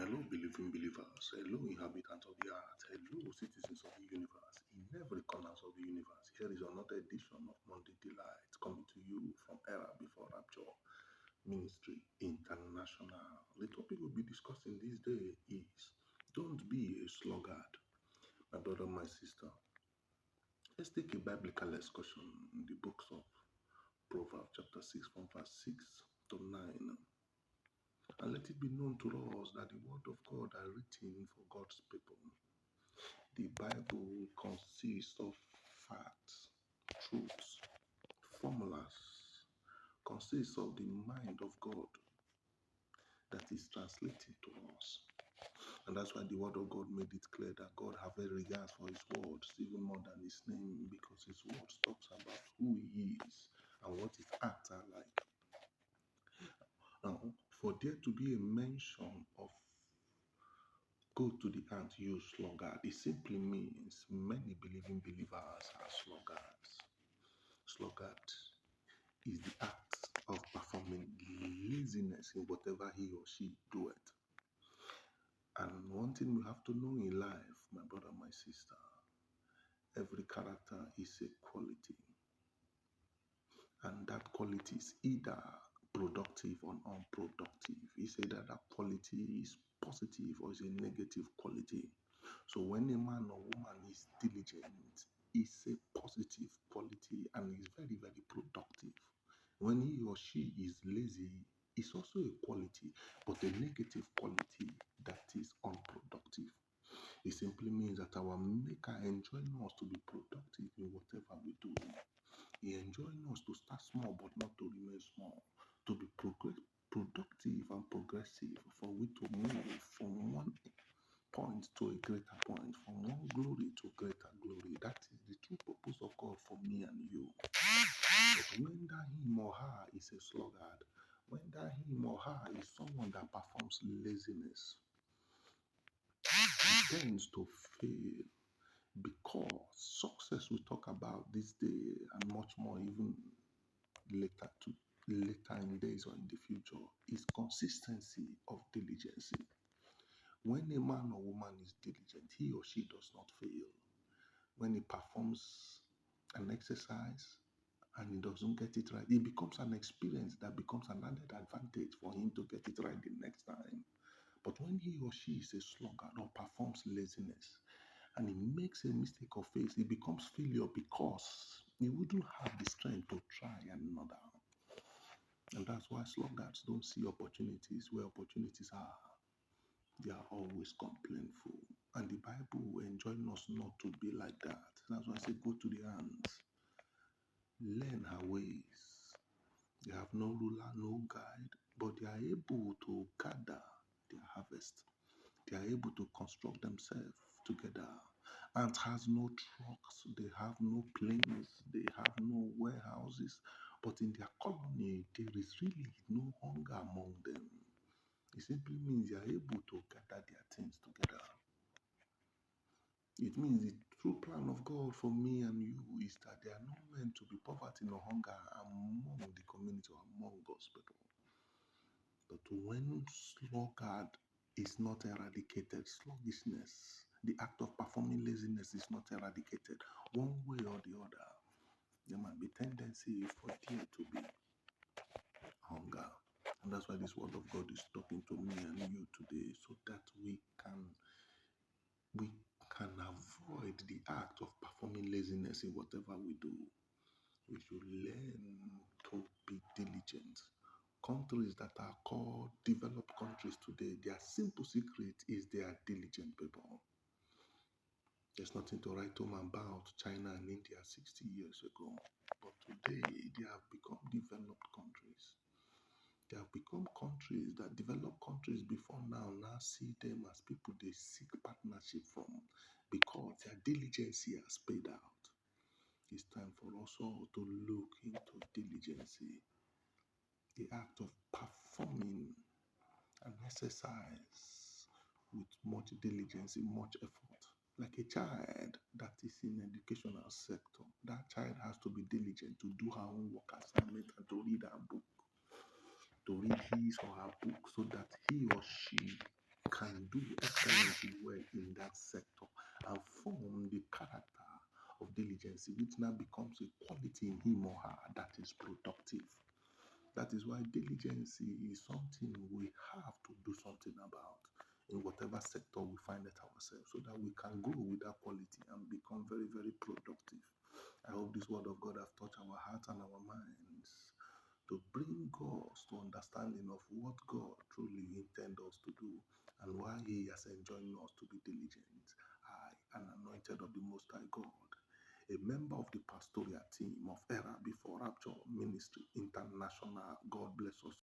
Hello, believing believers. Hello, inhabitants of the earth. Hello, citizens of the universe. In every corner of the universe, here is another edition of Monday Delight coming to you from Era Before Rapture Ministry International. The topic we'll be discussing this day is don't be a sluggard. My brother, my sister. Let's take a biblical excursion in the books of Proverbs chapter 6 from verse 6 to 9. And let it be known to us that the word of God are written for God's people. The Bible consists of facts, truths, formulas, consists of the mind of God that is translated to us. And that's why the word of God made it clear that God have a regard for his words, even more than his name, because his words talks about who he is and what his acts are like. Now, for there to be a mention of go to the ant, use sluggard, it simply means many believing believers are sluggards. Sluggard is the act of performing laziness in whatever he or she doeth. And one thing we have to know in life, my brother, my sister, every character is a quality. And that quality is either productive or unproductive. It's either that quality is positive or is a negative quality. So when a man or woman is diligent, it's a positive quality and is very, very productive. When he or she is lazy, it's also a quality, but a negative quality that is unproductive. It simply means that our Maker enjoys us to be productive in whatever we do. He enjoys us to start small but not to remain small, to be productive and progressive, for we to move from one point to a greater point, from one glory to greater glory. That is the true purpose of God for me and you. But when that him or her is a sluggard, when that him or her is someone that performs laziness, he tends to fail, because success we talk about this day and much more even later in days or in the future is consistency of diligence. When a man or woman is diligent, he or she does not fail. When he performs an exercise and he doesn't get it right, it becomes an experience that becomes an added advantage for him to get it right the next time. But when he or she is a sluggard or performs laziness and he makes a mistake or fails, it becomes failure because he wouldn't have the strength to try another. And that's why sluggards don't see opportunities where opportunities are. They are always complainful. And the Bible enjoins us not to be like that. That's why I say go to the ants. Learn her ways. They have no ruler, no guide, but they are able to gather their harvest. They are able to construct themselves together. Ants has no trucks, they have no planes, they have no warehouses, but in their colony, there is really no hunger among them. It simply means they are able to gather their things together. It means the true plan of God for me and you is that there are not meant to be poverty nor hunger among the community or among God's people. But when sluggard is not eradicated, sluggishness, the act of performing laziness is not eradicated, one way or the other, there might be tendency for there to be hunger. And that's why this word of God is talking to me and you today, so that we can avoid the act of performing laziness in whatever we do. We should learn to be diligent. Countries that are called developed countries today, their simple secret is they are diligent people. There's nothing to write home about China and India 60 years ago. But today, they have become developed countries. They have become countries that developed countries before now see them as people they seek partnership from, because their diligence has paid out. It's time for us all to look into diligence, the act of performing an exercise with much diligence, much effort. Like a child that is in educational sector, that child has to be diligent to do her own work assignment and to read her book, to read his or her book, so that he or she can excellence well in that sector and form the character of diligence, which now becomes a quality in him or her that is productive. That is why diligence is something we have to do something about in whatever sector we find it ourselves so that we can grow with that quality and become very, very productive. I hope this word of God have touched our hearts and our minds to bring us to understanding of what God truly intends us to do and why He has enjoined us to be diligent. I, an anointed of the Most High God, a member of the pastoral team of Era Before Rapture Ministry International. God bless us.